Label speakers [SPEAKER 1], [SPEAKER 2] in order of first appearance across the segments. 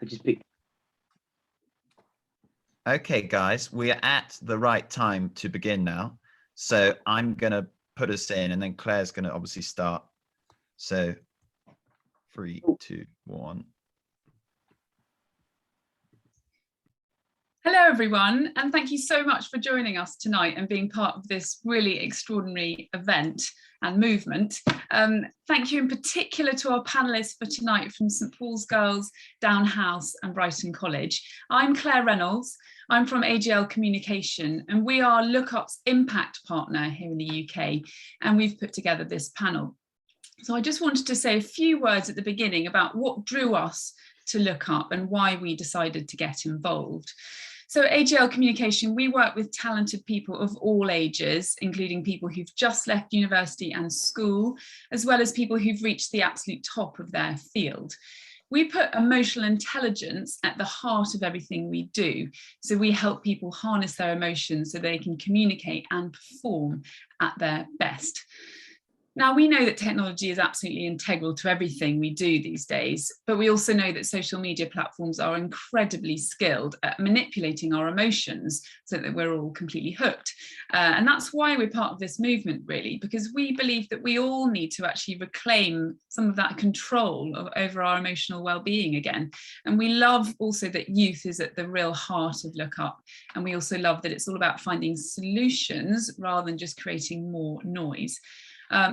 [SPEAKER 1] which is big.
[SPEAKER 2] Okay, guys, we are at the right time to begin now. So I'm going to put us in, and then Claire's going to obviously start. So 3, 2, 1.
[SPEAKER 3] Hello, everyone, and thank you so much for joining us tonight and being part of this really extraordinary event and movement. Thank you in particular to our panellists for tonight from St Paul's Girls, Downe House and Brighton College. I'm Claire Reynolds. I'm from AGL Communication, and we are LookUp's impact partner here in the UK, and we've put together this panel. So I just wanted to say a few words at the beginning about what drew us to LookUp and why we decided to get involved. So at AGL Communication, we work with talented people of all ages, including people who've just left university and school, as well as people who've reached the absolute top of their field. We put emotional intelligence at the heart of everything we do. So we help people harness their emotions so they can communicate and perform at their best. Now, we know that technology is absolutely integral to everything we do these days, but we also know that social media platforms are incredibly skilled at manipulating our emotions so that we're all completely hooked. And that's why we're part of this movement, really, because we believe that we all need to actually reclaim some of that control over our emotional well-being again. And we love also that youth is at the real heart of LookUp. And we also love that it's all about finding solutions rather than just creating more noise.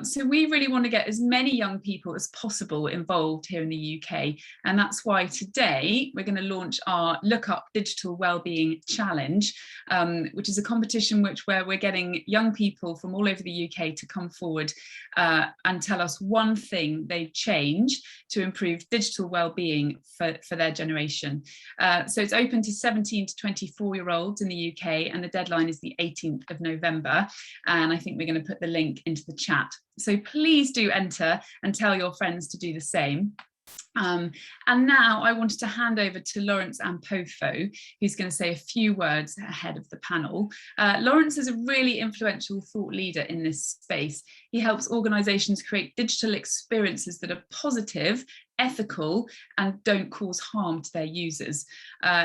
[SPEAKER 3] So we really want to get as many young people as possible involved here in the UK. And that's why today we're going to launch our LookUp Digital Wellbeing Challenge, which is a competition where we're getting young people from all over the UK to come forward and tell us one thing they'd change to improve digital wellbeing for their generation. So it's open to 17 to 24-year-olds in the UK, and the deadline is the 18th of November. And I think we're going to put the link into the chat. So please do enter and tell your friends to do the same. And now I wanted to hand over to Lawrence Ampofo, who's going to say a few words ahead of the panel. Lawrence is a really influential thought leader in this space. He helps organisations create digital experiences that are positive, ethical, and don't cause harm to their users.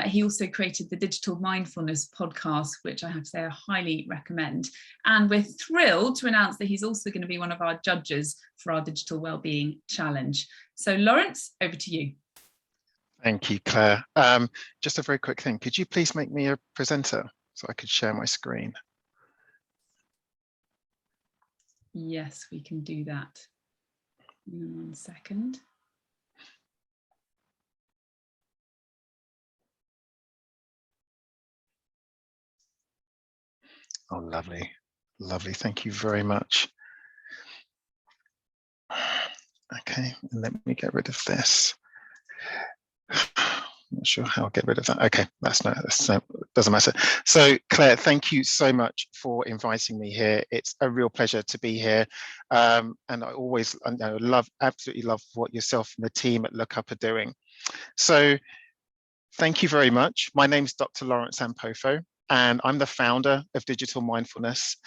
[SPEAKER 3] He also created the Digital Mindfulness podcast, which I have to say I highly recommend. And we're thrilled to announce that he's also going to be one of our judges for our Digital Wellbeing Challenge. So Lawrence, over to you.
[SPEAKER 4] Thank you, Claire. Just a very quick thing. Could you please make me a presenter so I could share my screen?
[SPEAKER 3] Yes, we can do that. 1 second.
[SPEAKER 4] Oh, lovely. Lovely. Thank you very much. Okay, and let me get rid of this. I'm not sure how I'll get rid of that. Okay, doesn't matter. So Claire, thank you so much for inviting me here. It's a real pleasure to be here. And I always absolutely love what yourself and the team at LookUp are doing. So thank you very much. My name is Dr. Lawrence Ampofo, and I'm the founder of Digital Mindfulness.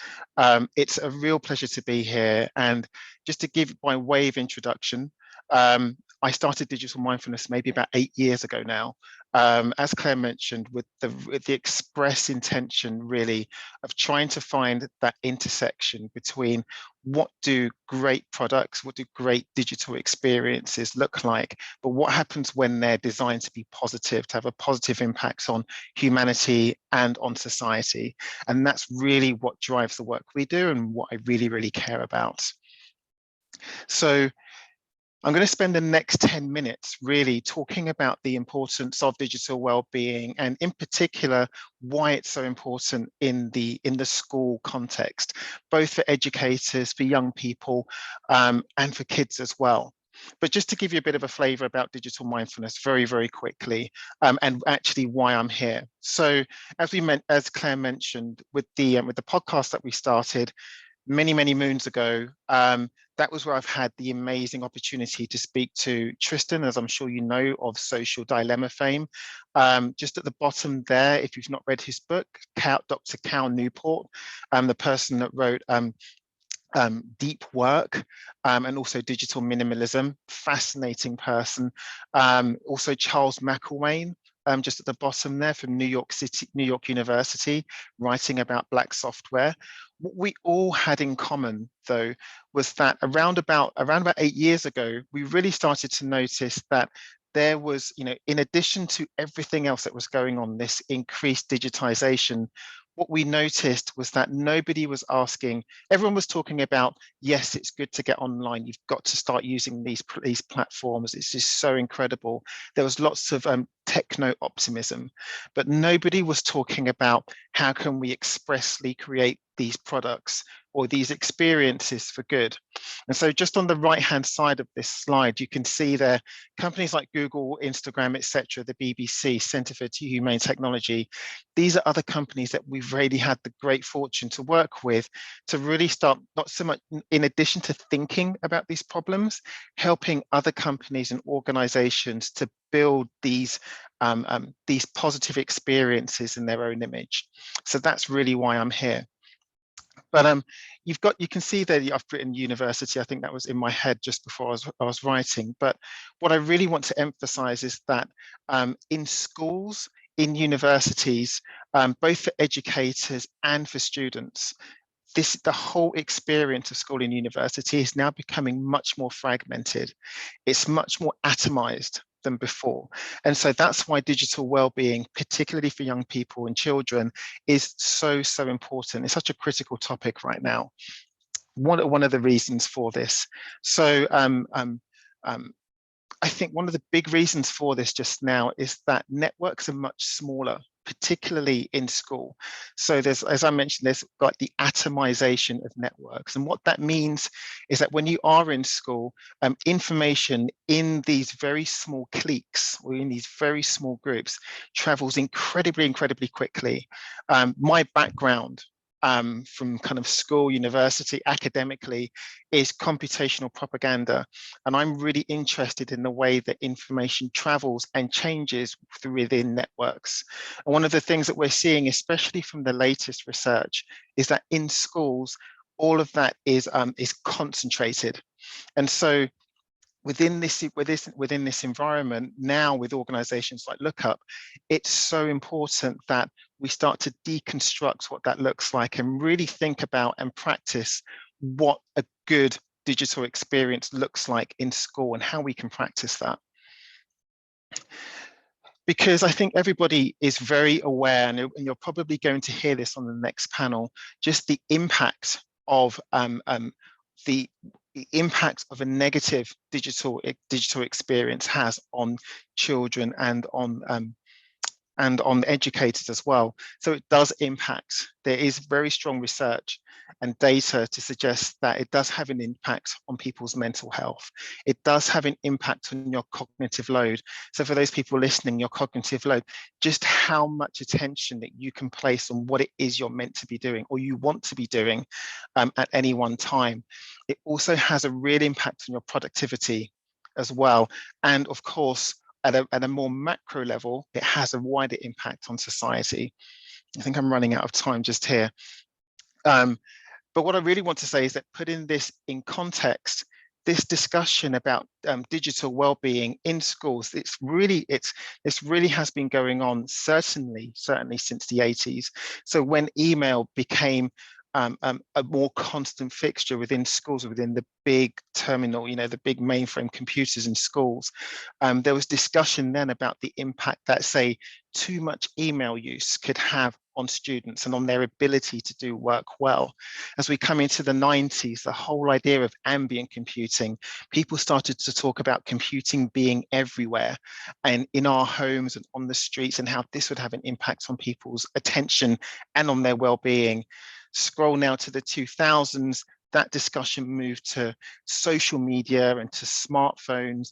[SPEAKER 4] It's a real pleasure to be here. And just to give by way of introduction, I started Digital Mindfulness maybe about 8 years ago now, as Claire mentioned, with the express intention really of trying to find that intersection between what do great products, what do great digital experiences look like, but what happens when they're designed to be positive, to have a positive impact on humanity and on society. And that's really what drives the work we do and what I really, really care about. So I'm going to spend the next 10 minutes really talking about the importance of digital well-being, and in particular, why it's so important in the school context, both for educators, for young people, and for kids as well. But just to give you a bit of a flavor about digital mindfulness very, very quickly, and actually why I'm here. So as Claire mentioned, with the podcast that we started many, many moons ago, that was where I've had the amazing opportunity to speak to Tristan, as I'm sure you know, of Social Dilemma fame. Just at the bottom there, if you've not read his book, Dr. Cal Newport, the person that wrote deep work, and also digital minimalism. Fascinating person. Also Charles McElwain, just at the bottom there, from New York University, writing about Black software. What we all had in common, though, was that around about 8 years ago, we really started to notice that there was, in addition to everything else that was going on, this increased digitization, what we noticed was that nobody was asking, everyone was talking about, yes, it's good to get online, you've got to start using these platforms, it's just so incredible. There was lots of techno optimism, but nobody was talking about how can we expressly create these products or these experiences for good. And so just on the right hand side of this slide, you can see there companies like Google, Instagram, etc., the BBC, Centre for Humane Technology. These are other companies that we've really had the great fortune to work with to really start, not so much in addition to thinking about these problems, helping other companies and organizations to build these positive experiences in their own image. So that's really why I'm here. But you can see there I've written university. I think that was in my head just before I was writing. But what I really want to emphasize is that in schools, in universities, both for educators and for students, the whole experience of school and university is now becoming much more fragmented. It's much more atomized than before. And so that's why digital well-being, particularly for young people and children, is so important. It's such a critical topic right now. One of the reasons for this. So I think one of the big reasons for this just now is that networks are much smaller, particularly in school. So there's, as I mentioned, there's got the atomization of networks. And what that means is that when you are in school, information in these very small cliques or in these very small groups travels incredibly quickly. My background from kind of school, university, academically, is computational propaganda. And I'm really interested in the way that information travels and changes within networks. And one of the things that we're seeing, especially from the latest research, is that in schools, all of that is concentrated. And so within this environment now, with organizations like LookUp, it's so important that we start to deconstruct what that looks like and really think about and practice what a good digital experience looks like in school and how we can practice that. Because I think everybody is very aware, and you're probably going to hear this on the next panel, just the impact of the impact of a negative digital experience has on children and on educators as well. So it does impact. There is very strong research and data to suggest that it does have an impact on people's mental health. It does have an impact on your cognitive load. So for those people listening, your cognitive load, just how much attention that you can place on what it is you're meant to be doing or you want to be doing at any one time. It also has a real impact on your productivity as well. And of course, at a more macro level, it has a wider impact on society. I think I'm running out of time just here. But what I really want to say is that putting this in context, this discussion about digital well-being in schools, this really has been going on certainly since the 80s. So when email became a more constant fixture within schools, within the big terminal, the big mainframe computers in schools, there was discussion then about the impact that, say, too much email use could have on students and on their ability to do work well. As we come into the 90s, the whole idea of ambient computing, people started to talk about computing being everywhere and in our homes and on the streets, and how this would have an impact on people's attention and on their well-being. Scroll now to the 2000s, that discussion moved to social media and to smartphones,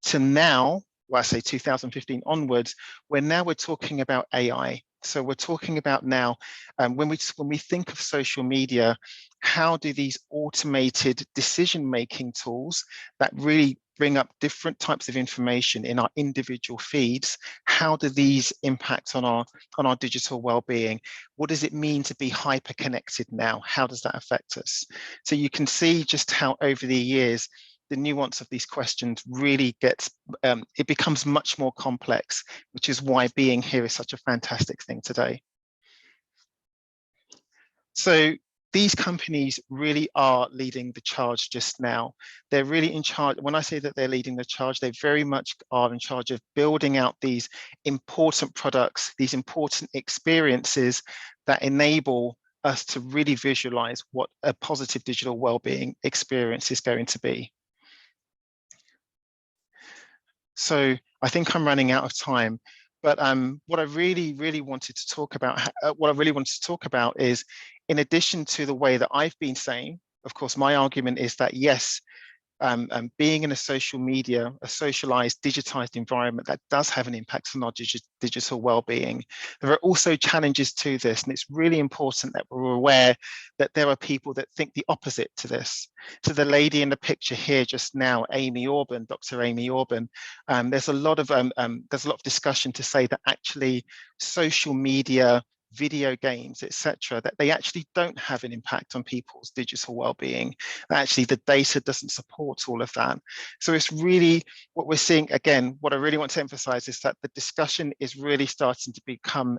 [SPEAKER 4] to now, well, I say 2015 onwards, where now we're talking about AI. So we're talking about now, when we think of social media, how do these automated decision-making tools that really bring up different types of information in our individual feeds, how do these impact on our digital well-being? What does it mean to be hyper-connected now? How does that affect us? So you can see just how over the years, the nuance of these questions really gets, it becomes much more complex, which is why being here is such a fantastic thing today. So these companies really are leading the charge just now. They're really in charge. When I say that they're leading the charge, they very much are in charge of building out these important products, these important experiences that enable us to really visualize what a positive digital well-being experience is going to be. So I think I'm running out of time, but what I really wanted to talk about, is, in addition to the way that I've been saying, of course, my argument is that yes, being in a social media, a socialized, digitized environment, that does have an impact on our digital well-being. There are also challenges to this, and it's really important that we're aware that there are people that think the opposite to this. To the lady in the picture here just now, Amy Orban, Dr. Amy Orban, there's a lot of discussion to say that actually social media, video games, etc., that they actually don't have an impact on people's digital well-being. Actually, the data doesn't support all of that. So it's really what we're seeing. Again, what I really want to emphasize is that the discussion is really starting to become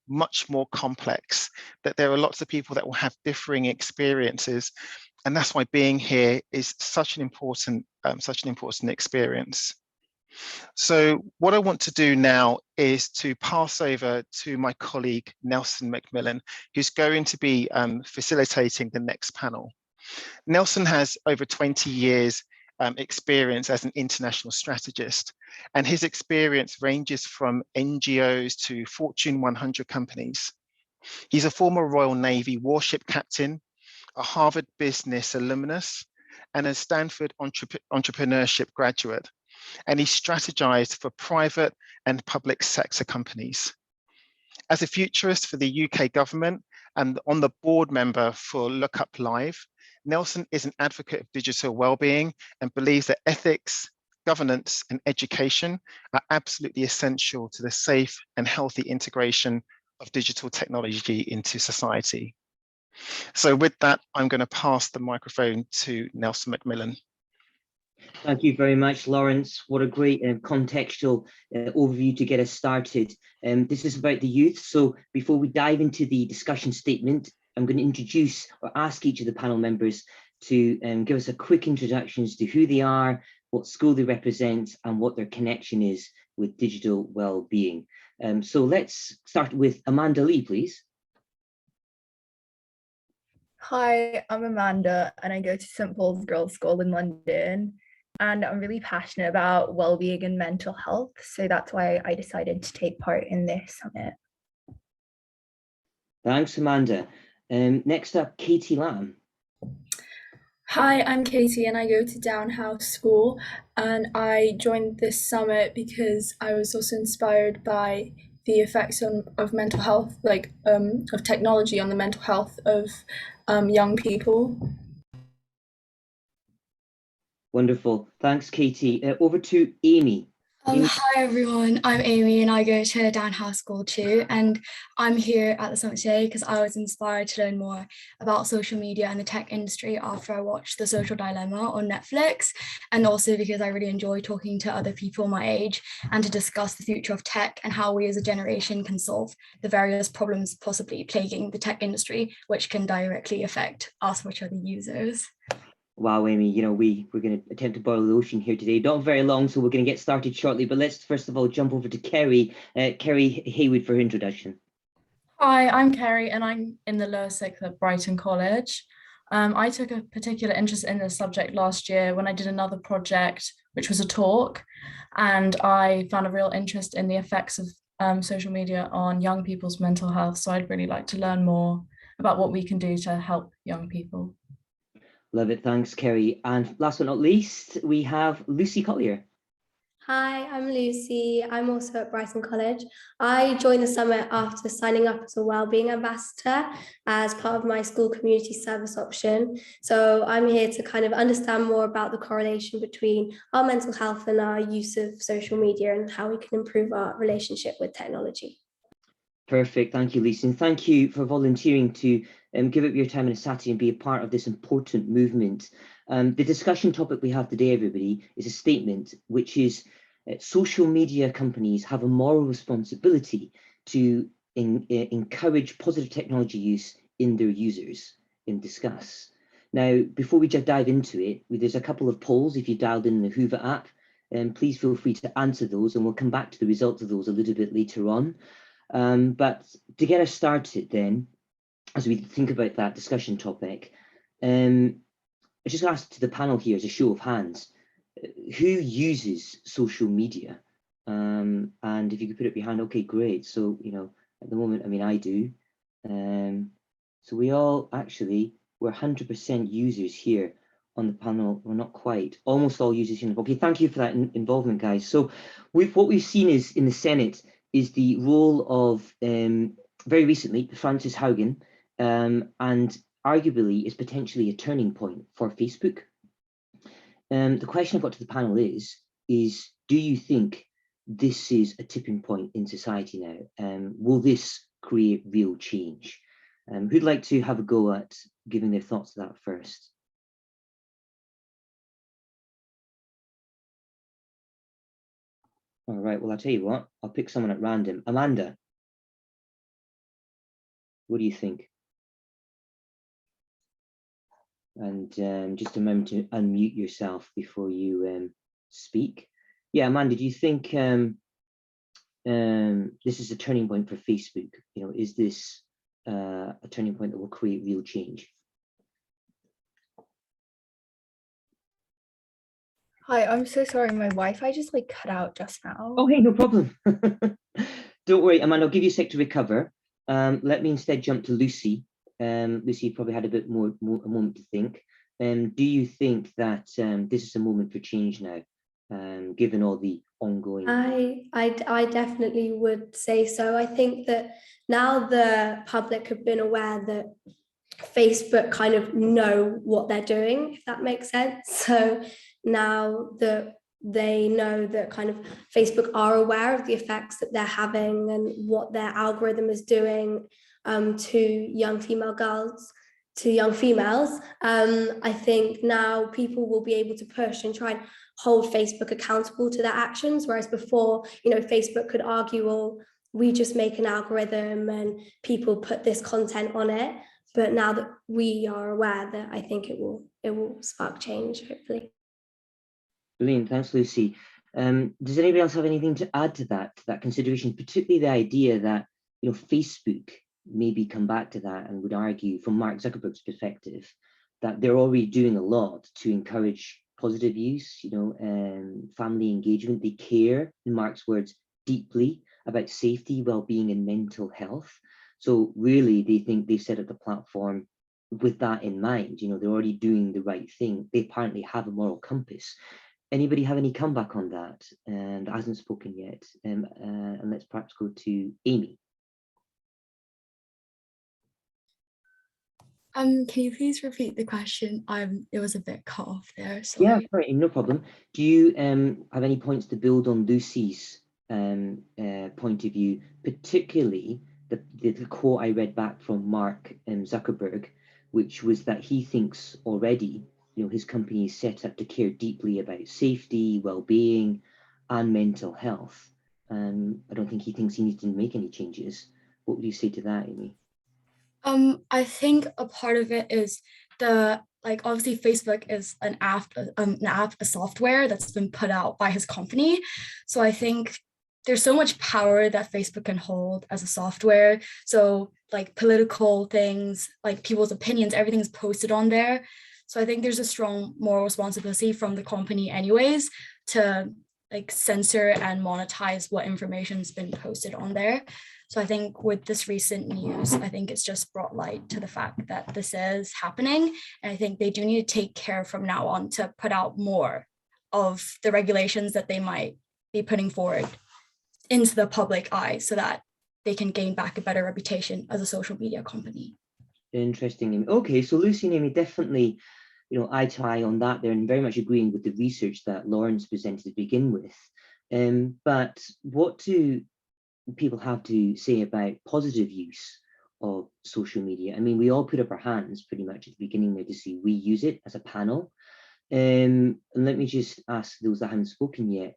[SPEAKER 4] much more complex, that there are lots of people that will have differing experiences. And that's why being here is such an important experience. So what I want to do now is to pass over to my colleague, Nelson McMillan, who's going to be facilitating the next panel. Nelson has over 20 years experience as an international strategist, and his experience ranges from NGOs to Fortune 100 companies. He's a former Royal Navy warship captain, a Harvard Business alumnus, and a Stanford entrepreneurship graduate. And he strategized for private and public sector companies. As a futurist for the UK government and on the board member for LookUp Live, Nelson is an advocate of digital well-being and believes that ethics, governance, and education are absolutely essential to the safe and healthy integration of digital technology into society. So with that, I'm going to pass the microphone to Nelson McMillan.
[SPEAKER 1] Thank you very much, Lawrence. What a great contextual overview to get us started. This is about the youth. So before we dive into the discussion statement, I'm going to introduce or ask each of the panel members to give us a quick introduction as to who they are, what school they represent, and what their connection is with digital well-being. So let's start with Amanda Lee, please.
[SPEAKER 5] Hi, I'm Amanda and I go to St Paul's Girls' School in London, and I'm really passionate about well-being and mental health, so that's why I decided to take part in this summit.
[SPEAKER 1] Thanks, Amanda. Next up, Katie Lamb.
[SPEAKER 6] Hi, I'm Katie and I go to Downe School, and I joined this summit because I was also inspired by the effects of mental health, like of technology on the mental health of young people.
[SPEAKER 1] Wonderful. Thanks, Katie. Over to Amy.
[SPEAKER 7] Hi everyone, I'm Amy and I go to Downe School too, and I'm here at the summit today because I was inspired to learn more about social media and the tech industry after I watched The Social Dilemma on Netflix, and also because I really enjoy talking to other people my age and to discuss the future of tech and how we as a generation can solve the various problems possibly plaguing the tech industry, which can directly affect us, which are the users.
[SPEAKER 1] Wow, Amy, you know, we're going to attempt to boil the ocean here today. Not very long, so we're going to get started shortly. But let's first of all jump over to Kerry. Kerry Heywood for her introduction.
[SPEAKER 6] Hi, I'm Kerry and I'm in the lower sixth at Brighton College. I took a particular interest in this subject last year when I did another project, which was a talk, and I found a real interest in the effects of social media on young people's mental health. So I'd really like to learn more about what we can do to help young people.
[SPEAKER 1] Love it. Thanks, Kerry. And last but not least, we have Lucy Collier.
[SPEAKER 8] Hi, I'm Lucy. I'm also at Brighton College. I joined the summit after signing up as a wellbeing ambassador as part of my school community service option. So I'm here to kind of understand more about the correlation between our mental health and our use of social media and how we can improve our relationship with technology.
[SPEAKER 1] Perfect. Thank you, Lisa. And thank you for volunteering to give up your time on a Saturday and be a part of this important movement. The discussion topic we have today, everybody, is a statement which is social media companies have a moral responsibility to encourage positive technology use in their users and discuss. Now, before we dive into it, there's a couple of polls if you dialed in the Hoover app, and please feel free to answer those, and we'll come back to the results of those a little bit later on. But to get us started then, as we think about that discussion topic, I just asked to the panel here as a show of hands, who uses social media? And if you could put it behind, okay, great. So, you know, at the moment, I mean, I do. So we all actually, we're 100% users here on the panel. Well, not quite, almost all users here. Okay, thank you for that involvement, guys. So what we've seen is in the Senate is the role of, very recently, Frances Haugen, and arguably is potentially a turning point for Facebook. The question I've got to the panel is do you think this is a tipping point in society now? Will this create real change? Who'd like to have a go at giving their thoughts to that first? All right, well, I'll tell you what, I'll pick someone at random. Amanda, what do you think? And just a moment to unmute yourself before you speak. Yeah, Amanda, do you think this is a turning point for Facebook? You know, is this a turning point that will create real change?
[SPEAKER 5] Hi, I'm so sorry. My Wi-Fi just like cut out just now.
[SPEAKER 1] Oh, hey, no problem. Don't worry, Amanda, I'll give you a sec to recover. Let me instead jump to Lucy. Lucy, you probably had a bit more a moment to think. Do you think that this is a moment for change now, given all the ongoing?
[SPEAKER 8] I definitely would say so. I think that now the public have been aware that Facebook kind of know what they're doing, if that makes sense. So now that they know that kind of Facebook are aware of the effects that they're having and what their algorithm is doing to young female girls, to young females, I think now people will be able to push and try and hold Facebook accountable to their actions, whereas before, you know, Facebook could argue, well, we just make an algorithm and people put this content on it. But now that we are aware, that I think it will spark change, hopefully.
[SPEAKER 1] Brilliant, thanks, Lucy. Does anybody else have anything to add to that consideration, particularly the idea that, you know, Facebook maybe come back to that and would argue from Mark Zuckerberg's perspective that they're already doing a lot to encourage positive use, you know, family engagement. They care, in Mark's words, deeply about safety, well-being and mental health. So really they think they set up the platform with that in mind. You know, they're already doing the right thing. They apparently have a moral compass. Anybody have any comeback on that? And hasn't spoken yet. And let's perhaps go to Amy.
[SPEAKER 7] Can you please repeat the question? It was a bit cut off there. Sorry.
[SPEAKER 1] Yeah, right, no problem. Do you have any points to build on Lucy's point of view, particularly the quote I read back from Mark Zuckerberg, which was that he thinks already, you know, his company is set up to care deeply about safety, well-being, and mental health. I don't think he thinks he needs to make any changes. What would you say to that, Amy?
[SPEAKER 7] I think a part of it is obviously Facebook is an app, a software that's been put out by his company. So I think there's so much power that Facebook can hold as a software. So like political things, like people's opinions, everything's posted on there. So I think there's a strong moral responsibility from the company anyways to like censor and monetize what information's been posted on there. So I think with this recent news, I think it's just brought light to the fact that this is happening. And I think they do need to take care from now on to put out more of the regulations that they might be putting forward into the public eye so that they can gain back a better reputation as a social media company.
[SPEAKER 1] Interesting. Okay, so Lucy and Amy definitely, eye to eye on that there, and very much agreeing with the research that Lawrence presented to begin with. But what do people have to say about positive use of social media? I mean, we all put up our hands pretty much at the beginning there to see we use it as a panel. And let me just ask those that haven't spoken yet,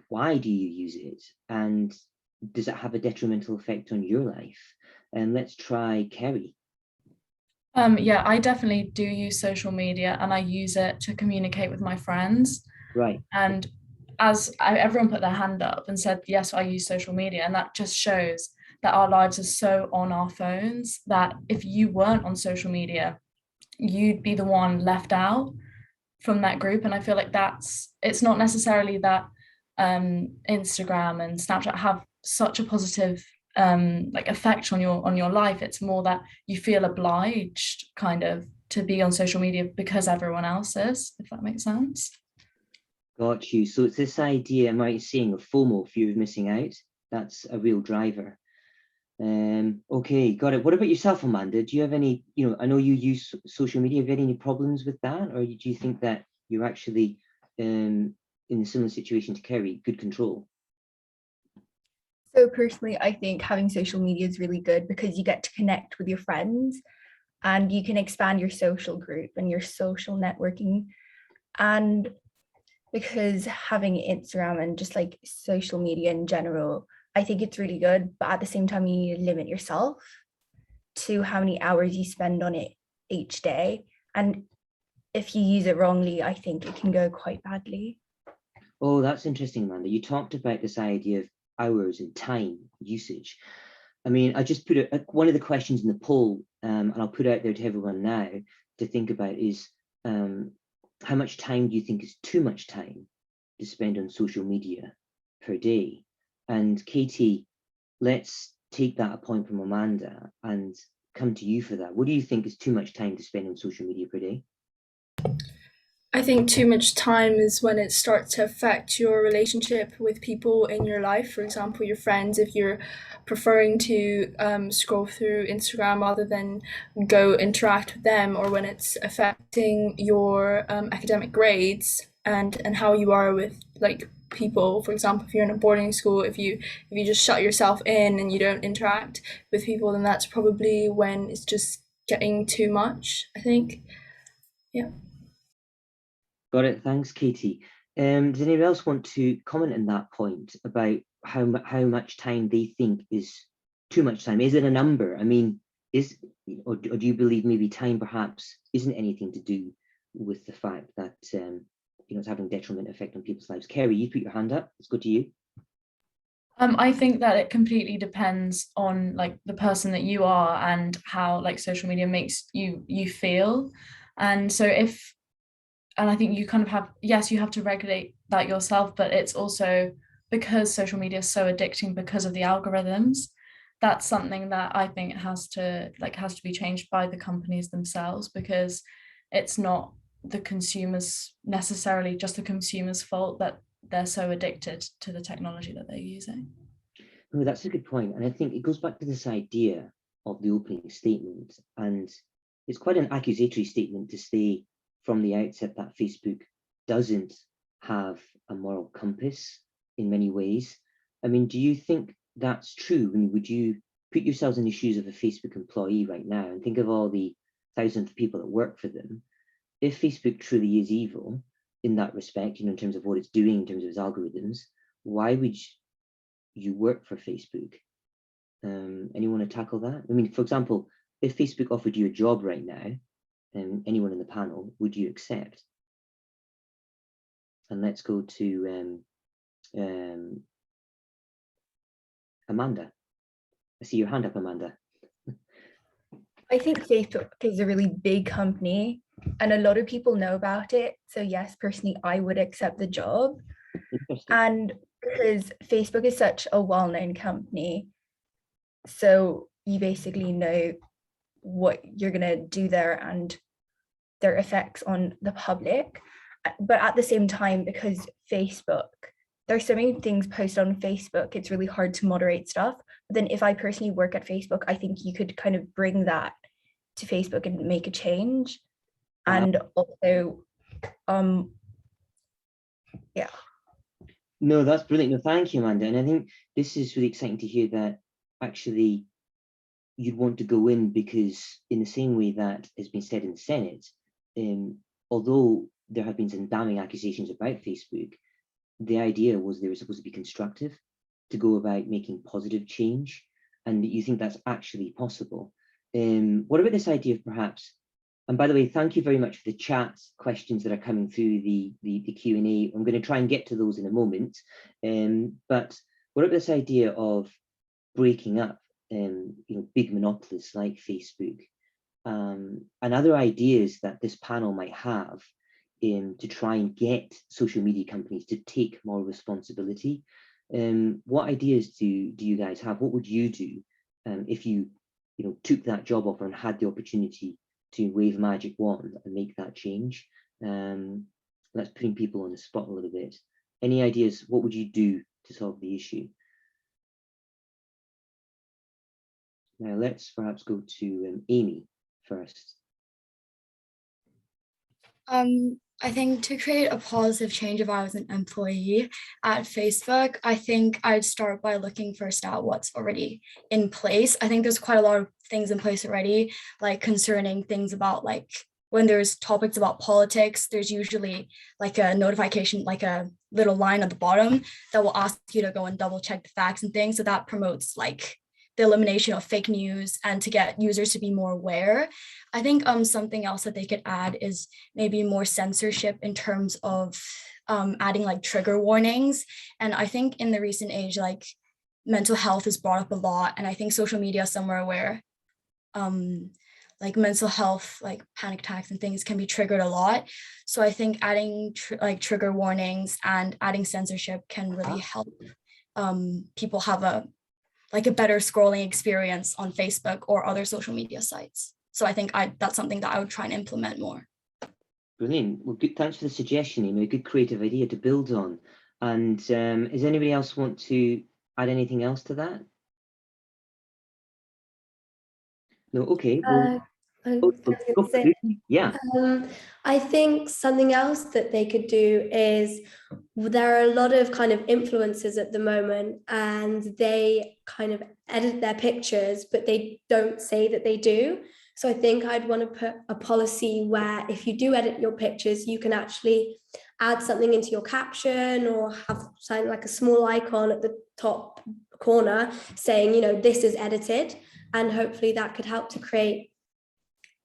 [SPEAKER 1] why do you use it? And does it have a detrimental effect on your life? And let's try Kerry.
[SPEAKER 6] Yeah, I definitely do use social media, and I use it to communicate with my friends.
[SPEAKER 1] Right.
[SPEAKER 6] And everyone put their hand up and said, yes, I use social media. And that just shows that our lives are so on our phones that if you weren't on social media, you'd be the one left out from that group. And I feel like it's not necessarily that Instagram and Snapchat have such a positive effect on your life. It's more that you feel obliged kind of to be on social media because everyone else is, if that makes sense.
[SPEAKER 1] Got you. So it's this idea, am I saying, of FOMO, fear of missing out? That's a real driver. Okay, got it. What about yourself, Amanda? Do you have any, I know you use social media, have you had any problems with that? Or do you think that you're actually in a similar situation to Kerry, good control?
[SPEAKER 5] So personally, I think having social media is really good because you get to connect with your friends and you can expand your social group and your social networking. And because having Instagram and just like social media in general, I think it's really good, but at the same time, you need to limit yourself to how many hours you spend on it each day. And if you use it wrongly, I think it can go quite badly.
[SPEAKER 1] Oh, that's interesting, Amanda. You talked about this idea of hours and time usage. I mean, I just put one of the questions in the poll, and I'll put out there to everyone now to think about is, how much time do you think is too much time to spend on social media per day? And Katie, let's take that a point from Amanda and come to you for that. What do you think is too much time to spend on social media per day?
[SPEAKER 9] I think too much time is when it starts to affect your relationship with people in your life. For example, your friends, if you're preferring to scroll through Instagram rather than go interact with them, or when it's affecting your academic grades and how you are with like people. For example, if you're in a boarding school, if you just shut yourself in and you don't interact with people, then that's probably when it's just getting too much, I think. Yeah.
[SPEAKER 1] Got it. Thanks, Katie. Does anyone else want to comment on that point about how much time they think is too much time? Is it a number? I mean, or do you believe maybe time perhaps isn't anything to do with the fact that it's having a detrimental effect on people's lives? Kerry, you put your hand up. Let's go to you.
[SPEAKER 6] I think that it completely depends on like the person that you are and how like social media makes you feel. And so and I think you kind of have, yes, you have to regulate that yourself, but it's also because social media is so addicting because of the algorithms. That's something that I think has to be changed by the companies themselves, because it's not the consumers necessarily just the consumers' fault that they're so addicted to the technology that they're using.
[SPEAKER 1] Oh, that's a good point. And I think it goes back to this idea of the opening statement. And it's quite an accusatory statement to say from the outset that Facebook doesn't have a moral compass in many ways. I mean, do you think that's true? I mean, would you put yourselves in the shoes of a Facebook employee right now and think of all the thousands of people that work for them? If Facebook truly is evil in that respect, in terms of what it's doing, in terms of its algorithms, why would you work for Facebook? Anyone want to tackle that? I mean, for example, if Facebook offered you a job right now, anyone in the panel, would you accept? And let's go to Amanda. I see your hand up, Amanda.
[SPEAKER 5] I think Facebook is a really big company and a lot of people know about it. So yes, personally, I would accept the job. And because Facebook is such a well-known company, so you basically know what you're going to do there and their effects on the public. But at the same time, because Facebook there's so many things posted on Facebook, it's really hard to moderate stuff. But then if I personally work at Facebook, I think you could kind of bring that to Facebook and make a change. And also, yeah.
[SPEAKER 1] No, that's brilliant. No, thank you, Amanda. And I think this is really exciting to hear that actually you'd want to go in, because in the same way that has been said in the Senate, although there have been some damning accusations about Facebook, the idea was they were supposed to be constructive, to go about making positive change, and you think that's actually possible. What about this idea of perhaps, and by the way, thank you very much for the chat questions that are coming through the Q&A. I'm going to try and get to those in a moment. But what about this idea of breaking up big monopolists like Facebook, and other ideas that this panel might have to try and get social media companies to take more responsibility? What ideas do you guys have? What would you do if you took that job offer and had the opportunity to wave a magic wand and make that change? That's putting people on the spot a little bit. Any ideas? What would you do to solve the issue? Now let's perhaps go to Amy first.
[SPEAKER 7] I think to create a positive change, if I was an employee at Facebook, I think I'd start by looking first at what's already in place. I think there's quite a lot of things in place already, like concerning things about, like, when there's topics about politics, there's usually like a notification, like a little line at the bottom that will ask you to go and double check the facts and things. So that promotes like the elimination of fake news and to get users to be more aware. I think something else that they could add is maybe more censorship in terms of adding like trigger warnings. And I think in the recent age, like mental health is brought up a lot. And I think social media is somewhere where like mental health, like panic attacks and things can be triggered a lot. So I think adding like trigger warnings and adding censorship can really help people have a better scrolling experience on Facebook or other social media sites. So I think that's something that I would try and implement more.
[SPEAKER 1] Brilliant. Well, good. Thanks for the suggestion, Amy. A good creative idea to build on. And does anybody else want to add anything else to that? No. Okay. Well, yeah.
[SPEAKER 8] I think something else that they could do is, there are a lot of kind of influencers at the moment, and they kind of edit their pictures, but they don't say that they do. So I think I'd want to put a policy where if you do edit your pictures, you can actually add something into your caption, or have something like a small icon at the top corner saying, this is edited. And hopefully that could help to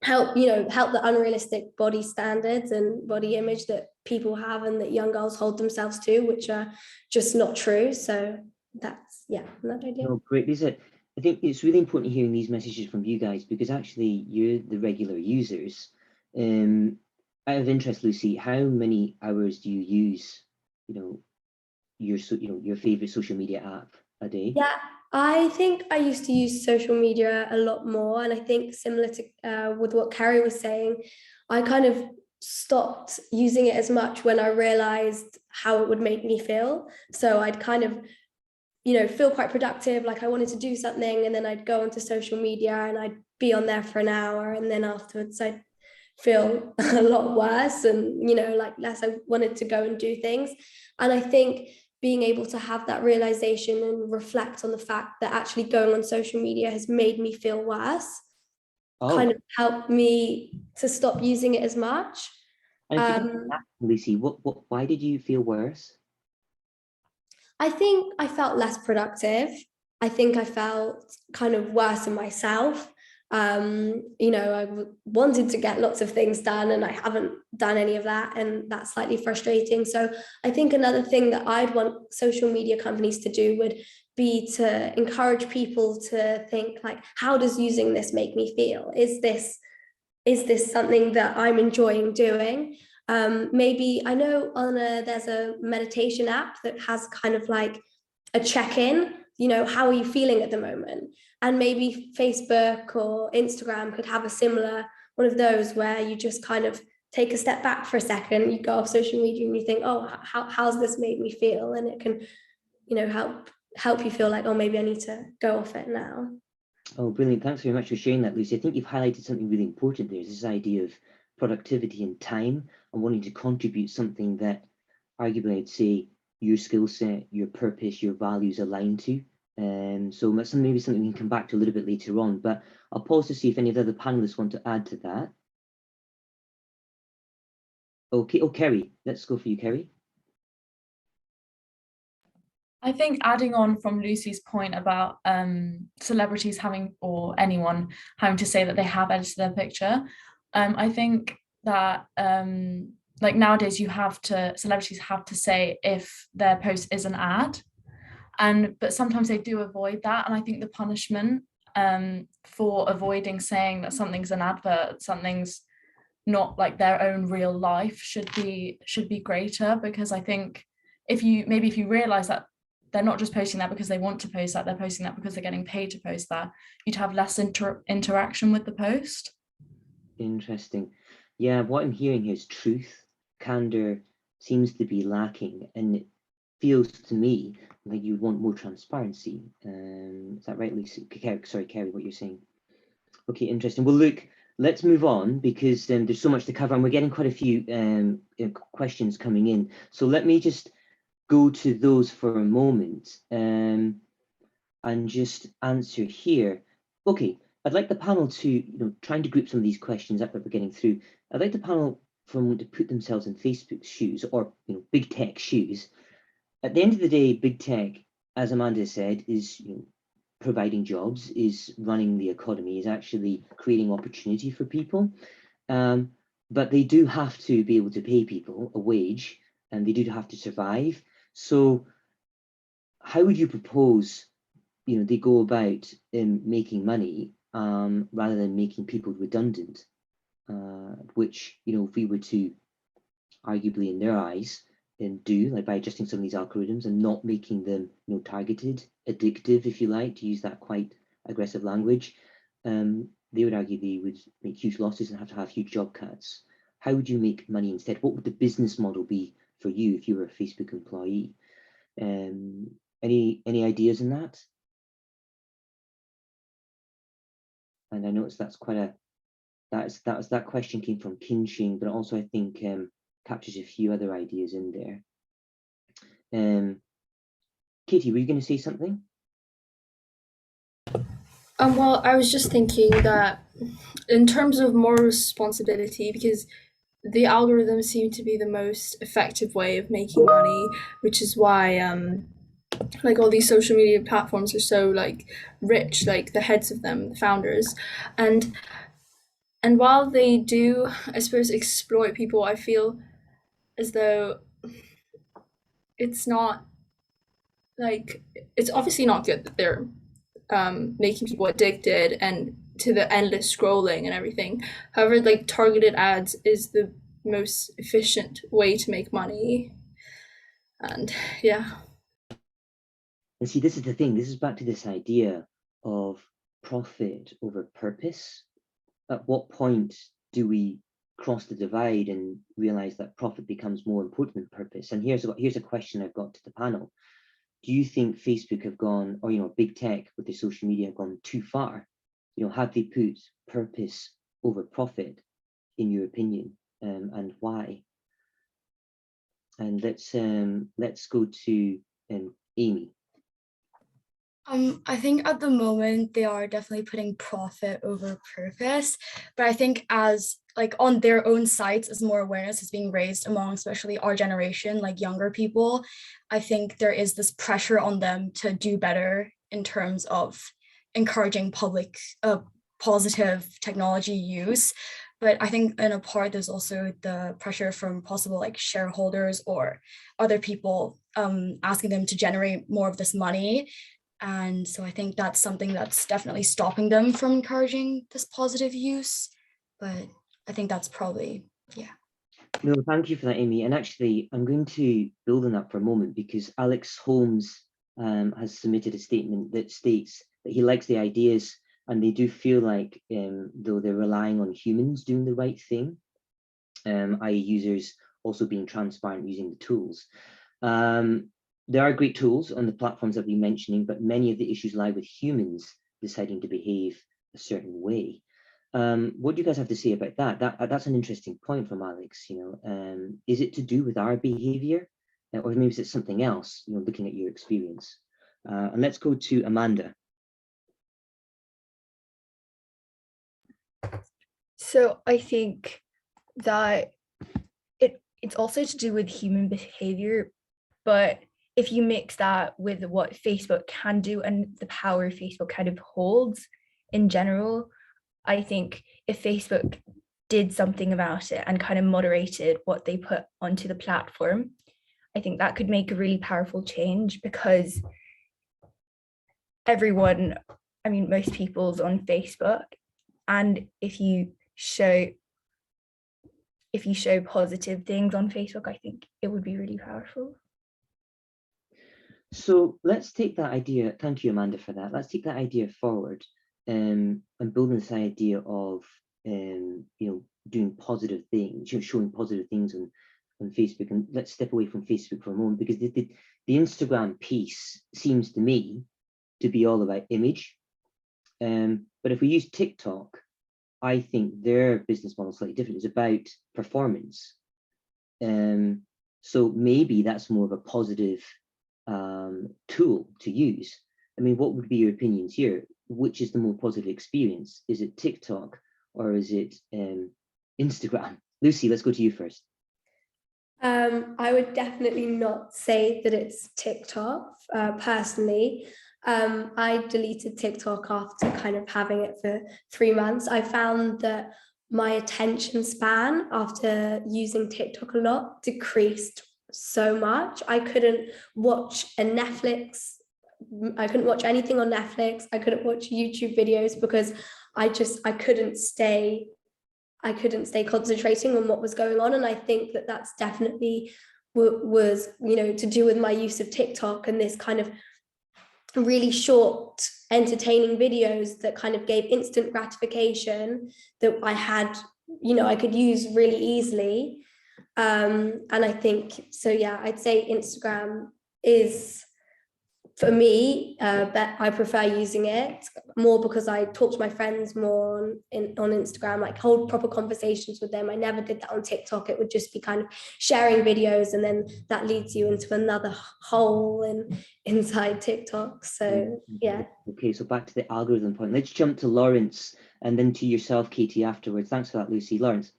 [SPEAKER 8] help the unrealistic body standards and body image that people have and that young girls hold themselves to, which are just not true. So that's, that idea.
[SPEAKER 1] Oh, great. I think it's really important hearing these messages from you guys, because actually you're the regular users. Out of interest, Lucy, how many hours do you use, your favorite social media app a day?
[SPEAKER 8] Yeah, I think I used to use social media a lot more, and I think similar to with what Kerry was saying, I kind of stopped using it as much when I realized how it would make me feel. So I'd kind of feel quite productive, like I wanted to do something, and then I'd go onto social media and I'd be on there for an hour, and then afterwards I'd feel a lot worse, and like less I wanted to go and do things. And I think being able to have that realization and reflect on the fact that actually going on social media has made me feel worse, kind of helped me to stop using it as much.
[SPEAKER 1] Lucy, why did you feel worse?
[SPEAKER 8] I think I felt less productive. I think I felt kind of worse in myself. I wanted to get lots of things done, and I haven't done any of that, and that's slightly frustrating. So I think another thing that I'd want social media companies to do would be to encourage people to think, like, how does using this make me feel? Is this something that I'm enjoying doing? Maybe I know there's a meditation app that has kind of like a check-in, how are you feeling at the moment? And maybe Facebook or Instagram could have a similar one of those, where you just kind of take a step back for a second, you go off social media and you think, oh, how's this made me feel? And it can, help you feel like, oh, maybe I need to go off it now.
[SPEAKER 1] Oh, brilliant. Thanks very much for sharing that, Lucy. I think you've highlighted something really important there, is this idea of productivity and time and wanting to contribute something that arguably I'd say your skill set, your purpose, your values align to. So that's maybe something we can come back to a little bit later on, but I'll pause to see if any of the other panelists want to add to that. Okay, oh, Kerry, let's go for you, Kerry.
[SPEAKER 6] I think adding on from Lucy's point about celebrities having, or anyone having to say that they have edited their picture, I think that like nowadays celebrities have to say if their post is an ad, but sometimes they do avoid that, and I think the punishment for avoiding saying that something's an advert, something's not like their own real life, should be greater, because I think if you realize that they're not just posting that because they want to post that, they're posting that because they're getting paid to post that, you'd have less interaction with the post.
[SPEAKER 1] Interesting. Yeah, what I'm hearing is truth, candor seems to be lacking, and it feels to me like you want more transparency. Is that right, Lucy? Sorry, Kerry, what you're saying. Okay, interesting. Well, look, let's move on, because there's so much to cover and we're getting quite a few questions coming in. So let me just go to those for a moment and just answer here. Okay, I'd like the panel to, trying to group some of these questions up that we're getting through. I'd like the panel to put themselves in Facebook's shoes, or big tech shoes. At the end of the day, big tech, as Amanda said, is providing jobs, is running the economy, is actually creating opportunity for people. But they do have to be able to pay people a wage, and they do have to survive. So how would you propose, they go about making money rather than making people redundant, which, if we were to arguably in their eyes do, like by adjusting some of these algorithms and not making them targeted, addictive, if you like, to use that quite aggressive language, they would argue they would make huge losses and have to have huge job cuts. How would you make money instead? What would the business model be for you if you were a Facebook employee? Any ideas in that? And I noticed that's quite a that question came from Kinshing, but also I think captures a few other ideas in there. Katie, were you going to say something?
[SPEAKER 9] Well, I was just thinking that in terms of more responsibility, because the algorithms seem to be the most effective way of making money, which is why like all these social media platforms are so like rich, like the heads of them, the founders, and while they do, I suppose, exploit people, I feel as though it's not like, it's obviously not good that they're making people addicted and to the endless scrolling and everything. However, like targeted ads is the most efficient way to make money. And yeah.
[SPEAKER 1] And see, this is the thing. This is back to this idea of profit over purpose. At what point do we cross the divide and realize that profit becomes more important than purpose? And here's a question I've got to the panel. Do you think Facebook have gone, or big tech with their social media have gone too far? Have they put purpose over profit, in your opinion, and why? And let's go to Amy.
[SPEAKER 7] I think at the moment they are definitely putting profit over purpose, but I think as like on their own sites, as more awareness is being raised among especially our generation, like younger people, I think there is this pressure on them to do better in terms of encouraging public positive technology use. But I think in a part there's also the pressure from possible like shareholders or other people asking them to generate more of this money. And so I think that's something that's definitely stopping them from encouraging this positive use. But I think that's probably, yeah.
[SPEAKER 1] No, thank you for that, Amy. And actually, I'm going to build on that for a moment, because Alex Holmes has submitted a statement that states that he likes the ideas, and they do feel like, though they're relying on humans doing the right thing. i.e. users also being transparent using the tools. There are great tools on the platforms I've been mentioning, but many of the issues lie with humans deciding to behave a certain way. What do you guys have to say about that? That's an interesting point from Alex. Is it to do with our behavior, or maybe is it something else? Looking at your experience, and let's go to Amanda.
[SPEAKER 5] So I think that it's also to do with human behavior, but if you mix that with what Facebook can do and the power Facebook kind of holds in general, I think if Facebook did something about it and kind of moderated what they put onto the platform, I think that could make a really powerful change, because everyone, I mean, most people's on Facebook, and if you show positive things on Facebook, I think it would be really powerful.
[SPEAKER 1] So let's take that idea. Thank you, Amanda, for that. Let's take that idea forward, and building this idea of doing positive things, showing positive things on Facebook. And let's step away from Facebook for a moment, because the Instagram piece seems to me to be all about image. But if we use TikTok, I think their business model is slightly different. It's about performance. So maybe that's more of a positive tool to use. I mean, what would be your opinions here? Which is the more positive experience? Is it TikTok or is it Instagram? Lucy, let's go to you first.
[SPEAKER 8] I would definitely not say that it's TikTok, personally. I deleted TikTok after kind of having it for 3 months. I found that my attention span after using TikTok a lot decreased so much. I couldn't watch anything on Netflix. I couldn't watch YouTube videos because I couldn't stay concentrating on what was going on. And I think that that's definitely was to do with my use of TikTok and this kind of really short entertaining videos that kind of gave instant gratification that I had, I could use really easily. And I think so, yeah, I'd say Instagram is, for me, but I prefer using it more because I talk to my friends more on Instagram, like hold proper conversations with them. I never did that on TikTok. It would just be kind of sharing videos, and then that leads you into another hole inside TikTok. So yeah.
[SPEAKER 1] Okay, so back to the algorithm point. Let's jump to Lawrence and then to yourself, Katie, afterwards. Thanks for that, Lucy. Lawrence.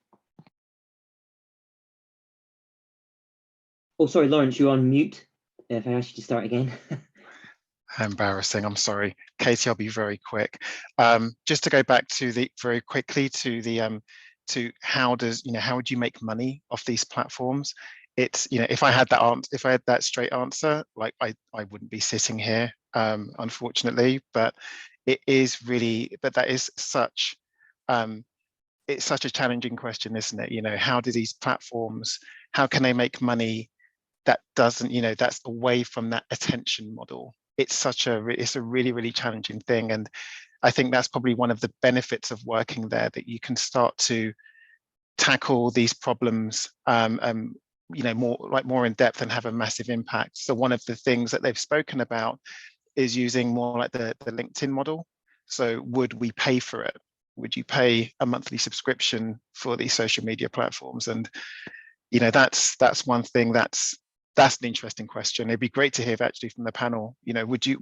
[SPEAKER 1] Oh, sorry, Lawrence, you're on mute. If I ask you to start again.
[SPEAKER 4] Embarrassing, I'm sorry. Katie, I'll be very quick. Just to go back to very quickly to how would you make money off these platforms? It's, if I had that straight answer, like I wouldn't be sitting here, unfortunately, but that is such, it's such a challenging question, isn't it? How do these platforms, how can they make money that doesn't, that's away from that attention model? It's a really, really challenging thing. And I think that's probably one of the benefits of working there, that you can start to tackle these problems, more in depth and have a massive impact. So one of the things that they've spoken about is using more like the LinkedIn model. So would we pay for it? Would you pay a monthly subscription for these social media platforms? And, that's one thing that's an interesting question. It'd be great to hear actually from the panel. Would you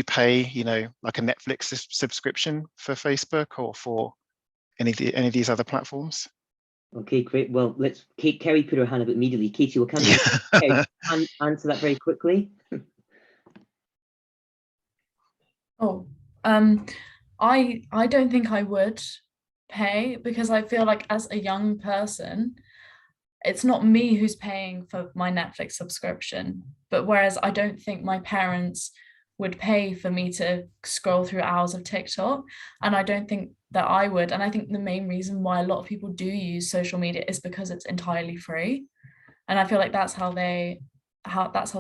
[SPEAKER 4] pay, like a Netflix subscription for Facebook or for any of these other platforms?
[SPEAKER 1] Okay, great. Well, Kerry put her hand up immediately. Katie, will come answer that very quickly.
[SPEAKER 6] I don't think I would pay, because I feel like as a young person, it's not me who's paying for my Netflix subscription, but whereas I don't think my parents would pay for me to scroll through hours of TikTok, and I don't think that I would. And I think the main reason why a lot of people do use social media is because it's entirely free. And I feel like that's how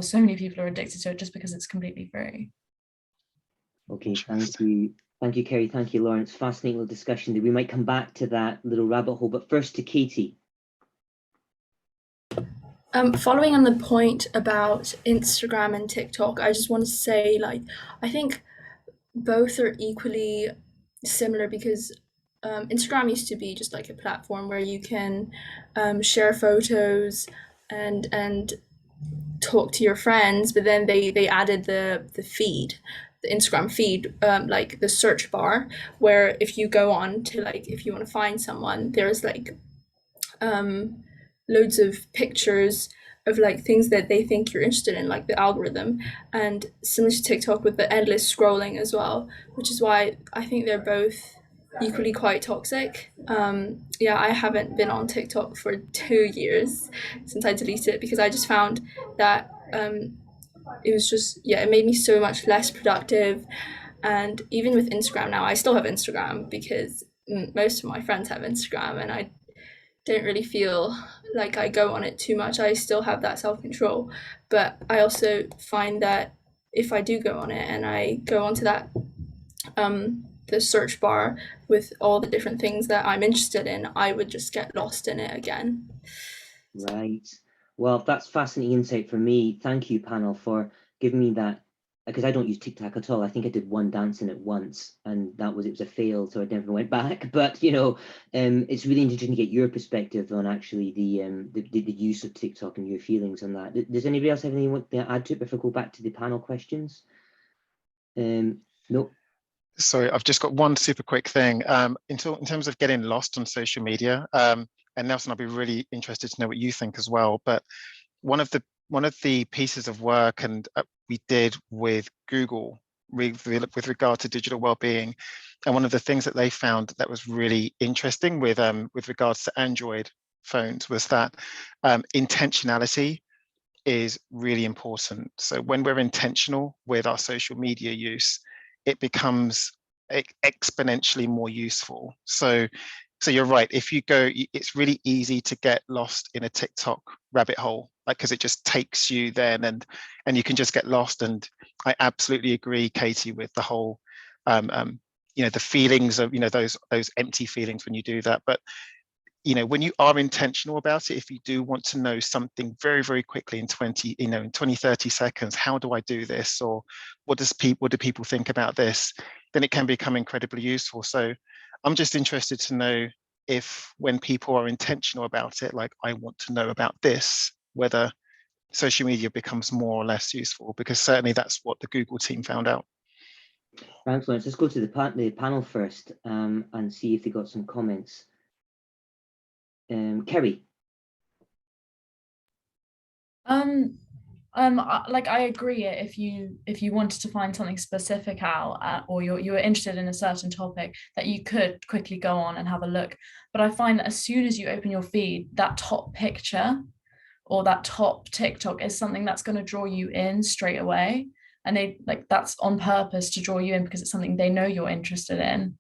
[SPEAKER 6] so many people are addicted to it, just because it's completely free.
[SPEAKER 1] Okay, thank you. Thank you, Kerry. Thank you, Lawrence. Fascinating little discussion. We might come back to that little rabbit hole, but first to Katie.
[SPEAKER 9] Following on the point about Instagram and TikTok, I just want to say, like, I think both are equally similar because Instagram used to be just like a platform where you can share photos and talk to your friends, but then they added the feed, the Instagram feed, like the search bar, where if you go on to, like, if you want to find someone, there's like loads of pictures of like things that they think you're interested in, like the algorithm, and similar to TikTok with the endless scrolling as well, which is why I think they're both equally quite toxic. Yeah, I haven't been on TikTok for 2 years since I deleted it because I just found that it was just, yeah, it made me so much less productive. And even with Instagram now, I still have Instagram because most of my friends have Instagram, and I don't really feel like I go on it too much. I still have that self-control, but I also find that if I do go on it and I go onto that the search bar with all the different things that I'm interested in, I would just get lost in it again.
[SPEAKER 1] Right. Well, that's fascinating insight for me. Thank you, panel, for giving me that, because I don't use TikTok at all. I think I did one dance in it once, and it was a fail, so I never went back. But it's really interesting to get your perspective on actually the use of TikTok and your feelings on that. Does anybody else have anything to add to it before I go back to the panel questions? No.
[SPEAKER 4] Sorry, I've just got one super quick thing. In terms of getting lost on social media, and Nelson, I'll be really interested to know what you think as well. But one of the pieces of work and we did with Google with regard to digital well-being, and one of the things that they found that was really interesting with regards to Android phones was that intentionality is really important. So when we're intentional with our social media use, it becomes exponentially more useful. So you're right. If you go, it's really easy to get lost in a TikTok rabbit hole, like, because it just takes you then, and you can just get lost. And I absolutely agree, Katie, with the whole, the feelings of, those empty feelings when you do that. But when you are intentional about it, if you do want to know something very, very quickly in 20, 30 seconds, how do I do this? Or what do people think about this? Then it can become incredibly useful. So I'm just interested to know if when people are intentional about it, like, I want to know about this, whether social media becomes more or less useful, because certainly that's what the Google team found out.
[SPEAKER 1] Thanks, Lawrence. Let's go to the panel first and see if they got some comments. Kerry.
[SPEAKER 6] I agree. If you wanted to find something specific out, or you were interested in a certain topic, that you could quickly go on and have a look. But I find that as soon as you open your feed, that top picture or that top TikTok is something that's going to draw you in straight away, and that's on purpose to draw you in because it's something they know you're interested in.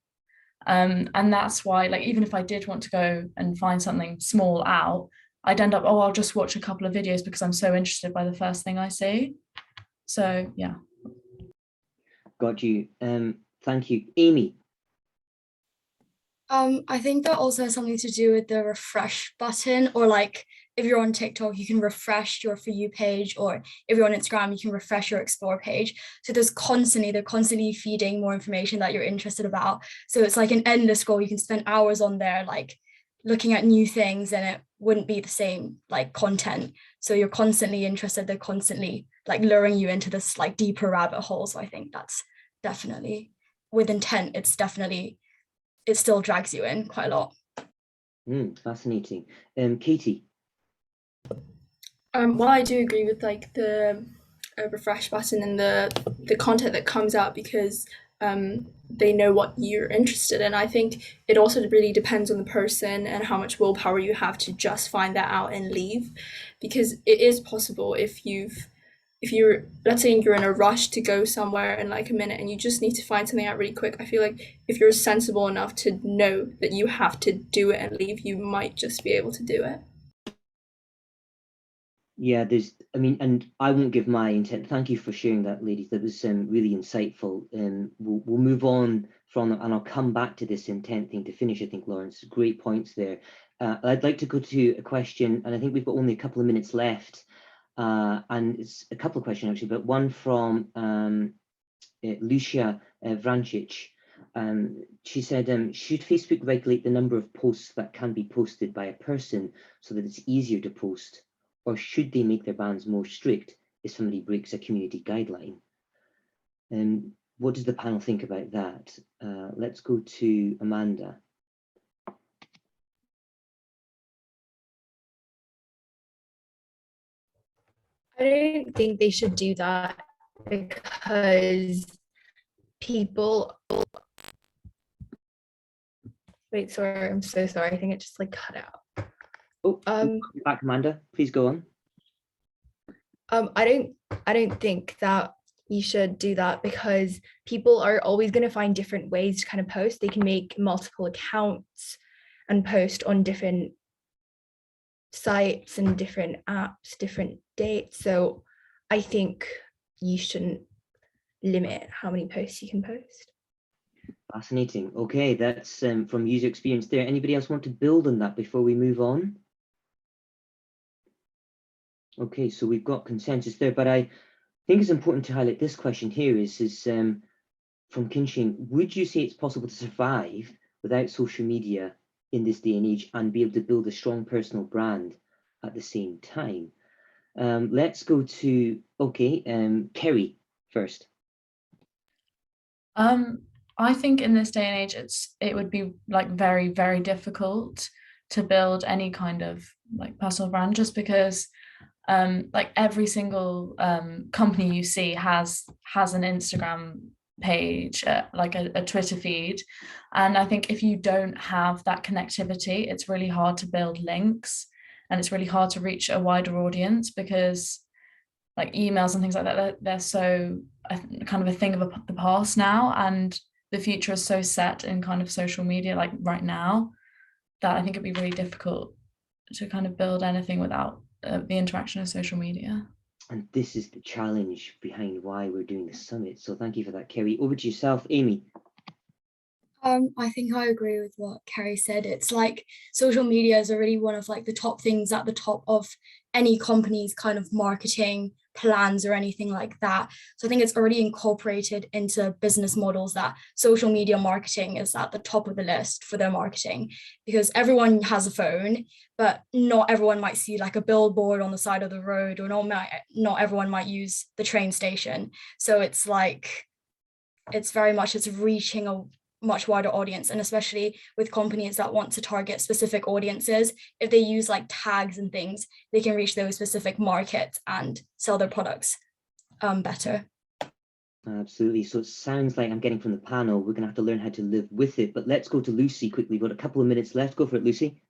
[SPEAKER 6] And that's why, even if I did want to go and find something small out, I'd end up, I'll just watch a couple of videos because I'm so interested by the first thing I see. So, yeah.
[SPEAKER 1] Got you. Thank you. Amy.
[SPEAKER 7] I think that also has something to do with the refresh button, or if you're on TikTok, you can refresh your For You page, or if you're on Instagram, you can refresh your Explore page. So they're constantly feeding more information that you're interested about. So it's like an endless scroll. You can spend hours on there, looking at new things, and it wouldn't be the same content. So you're constantly interested. They're constantly luring you into this deeper rabbit hole. So I think that's definitely, with intent, it still drags you in quite a lot.
[SPEAKER 1] Fascinating. Katie.
[SPEAKER 9] Well, I do agree with the refresh button and the content that comes out, because they know what you're interested in. I think it also really depends on the person and how much willpower you have to just find that out and leave, because it is possible if you're, let's say you're in a rush to go somewhere in a minute and you just need to find something out really quick. I feel like if you're sensible enough to know that you have to do it and leave, you might just be able to do it.
[SPEAKER 1] Yeah, I mean, and I won't give my intent. Thank you for sharing that, ladies. That was really insightful. We'll move on from that, and I'll come back to this intent thing to finish. I think, Lawrence, great points there. I'd like to go to a question, and I think we've got only a couple of minutes left. And it's a couple of questions actually, but one from Lucia Vrancic. She said, should Facebook regulate the number of posts that can be posted by a person so that it's easier to post? Or should they make their bans more strict if somebody breaks a community guideline? What does the panel think about that? Let's go to Amanda.
[SPEAKER 5] I don't think they should do that because people. Wait, sorry, I'm so sorry. I think it just like cut out.
[SPEAKER 1] Oh, back, Amanda. Please go on.
[SPEAKER 5] I don't think that you should do that because people are always going to find different ways to kind of post. They can make multiple accounts and post on different sites and different apps, different dates. So I think you shouldn't limit how many posts you can post.
[SPEAKER 1] Fascinating. Okay, that's from user experience there. Anybody else want to build on that before we move on? Okay, so we've got consensus there, but I think it's important to highlight this question here is from Kinshin. Would you say it's possible to survive without social media in this day and age and be able to build a strong personal brand at the same time? Let's go to, Kerry first.
[SPEAKER 6] I think in this day and age, it would be like very, very difficult to build any kind of like personal brand just because like every single company you see has an Instagram page, like a Twitter feed. And I think if you don't have that connectivity, it's really hard to build links and it's really hard to reach a wider audience because like emails and things like that, they're so kind of a thing of the past now. And the future is so set in kind of social media, like right now, that I think it'd be really difficult to kind of build anything without the interaction of social media.
[SPEAKER 1] And this is the challenge behind why we're doing the summit. So thank you for that, Kerry. Over to yourself, Amy.
[SPEAKER 7] I think I agree with what Kerry said. It's like social media is already one of like the top things at the top of any company's kind of marketing plans or anything like that. So I think it's already incorporated into business models that social media marketing is at the top of the list for their marketing because everyone has a phone, but not everyone might see like a billboard on the side of the road or not everyone might use the train station. So it's like, it's very much, it's reaching a much wider audience, and especially with companies that want to target specific audiences, if they use like tags and things, they can reach those specific markets and sell their products better.
[SPEAKER 1] Absolutely. So it sounds like I'm getting from the panel, we're going to have to learn how to live with it. But let's go to Lucy quickly. We've got a couple of minutes left. Go for it, Lucy.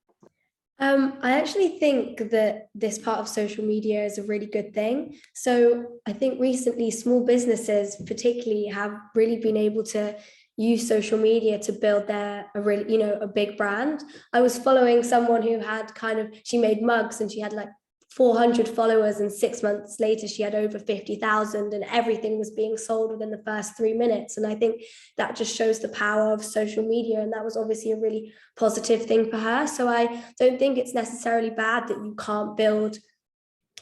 [SPEAKER 8] I actually think that this part of social media is a really good thing. So I think recently small businesses particularly have really been able to use social media to build a big brand. I was following someone who had she made mugs and she had like 400 followers, and 6 months later she had over 50,000, and everything was being sold within the first 3 minutes. And I think that just shows the power of social media, and that was obviously a really positive thing for her. So I don't think it's necessarily bad that you can't build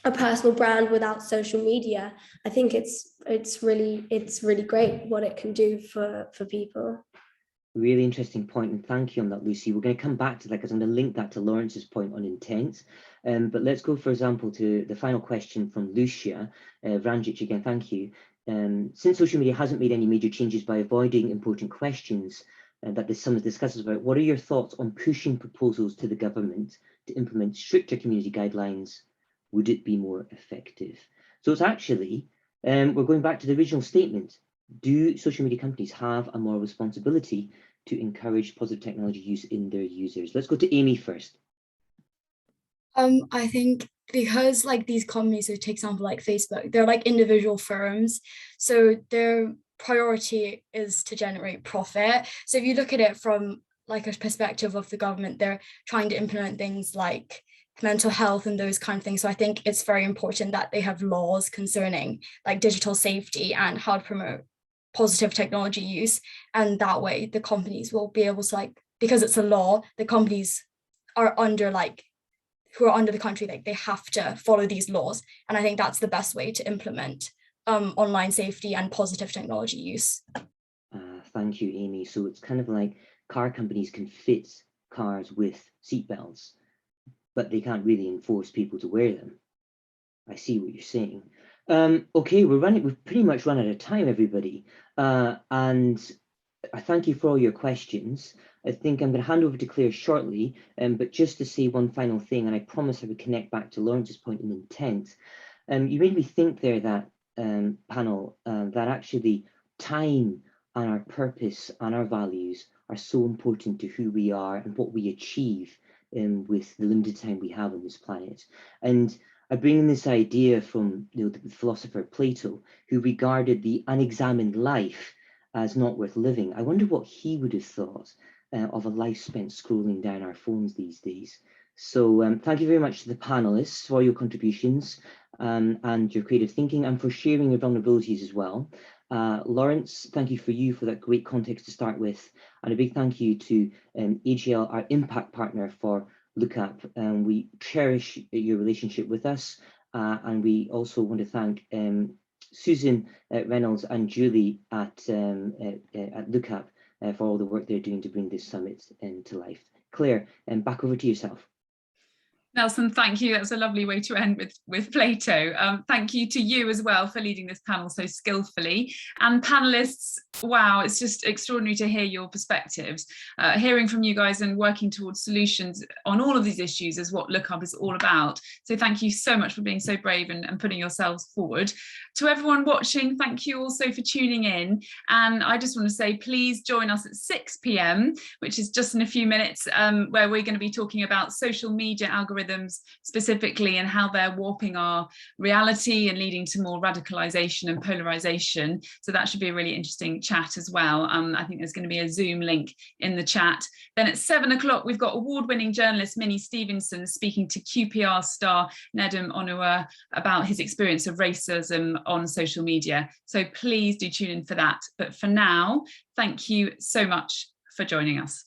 [SPEAKER 8] a personal brand without social media. I think it's really great what it can do for people.
[SPEAKER 1] Really interesting point, and thank you on that, Lucy. We're going to come back to that because I'm going to link that to Lawrence's point on intent. But let's go, for example, to the final question from Lucia Vrancic again. Thank you. Since social media hasn't made any major changes by avoiding important questions that the summit discusses about, what are your thoughts on pushing proposals to the government to implement stricter community guidelines? Would it be more effective? So it's actually, we're going back to the original statement. Do social media companies have a moral responsibility to encourage positive technology use in their users? Let's go to Amy first.
[SPEAKER 7] I think because like these companies, so take example like Facebook, they're like individual firms, so their priority is to generate profit. So if you look at it from like a perspective of the government, they're trying to implement things like mental health and those kind of things. So I think it's very important that they have laws concerning like digital safety and how to promote positive technology use. And that way the companies will be able to, like, because it's a law, the companies are under like, who are under the country, like they have to follow these laws. And I think that's the best way to implement online safety and positive technology use.
[SPEAKER 1] Thank you, Amy. So it's kind of like car companies can fit cars with seatbelts, but they can't really enforce people to wear them. I see what you're saying. Okay, we've pretty much run out of time, everybody. And I thank you for all your questions. I think I'm going to hand over to Claire shortly, but just to say one final thing, and I promise I would connect back to Lawrence's point in intent. You made me think there, that panel, that actually time and our purpose and our values are so important to who we are and what we achieve with the limited time we have on this planet. And I bring in this idea from the philosopher Plato, who regarded the unexamined life as not worth living. I wonder what he would have thought of a life spent scrolling down our phones these days. So thank you very much to the panelists for your contributions and your creative thinking, and for sharing your vulnerabilities as well. Lawrence, thank you for that great context to start with, and a big thank you to AGL, our impact partner for LookUp. We cherish your relationship with us, and we also want to thank Susan Reynolds and Julie at LookUp for all the work they're doing to bring this summit to life. Claire, back over to yourself.
[SPEAKER 3] Nelson, thank you. That's a lovely way to end with Plato. Thank you to you as well for leading this panel so skillfully. And panelists, wow, it's just extraordinary to hear your perspectives. Hearing from you guys and working towards solutions on all of these issues is what LookUp is all about. So thank you so much for being so brave and putting yourselves forward. To everyone watching, thank you also for tuning in. And I just want to say, please join us at 6 p.m, which is just in a few minutes, where we're going to be talking about social media algorithms specifically, and how they're warping our reality and leading to more radicalization and polarization. So that should be a really interesting chat as well. I think there's going to be a Zoom link in the chat. Then at 7 o'clock, we've got award-winning journalist Minnie Stevenson speaking to QPR star Nedum Onua about his experience of racism on social media. So please do tune in for that. But for now, thank you so much for joining us.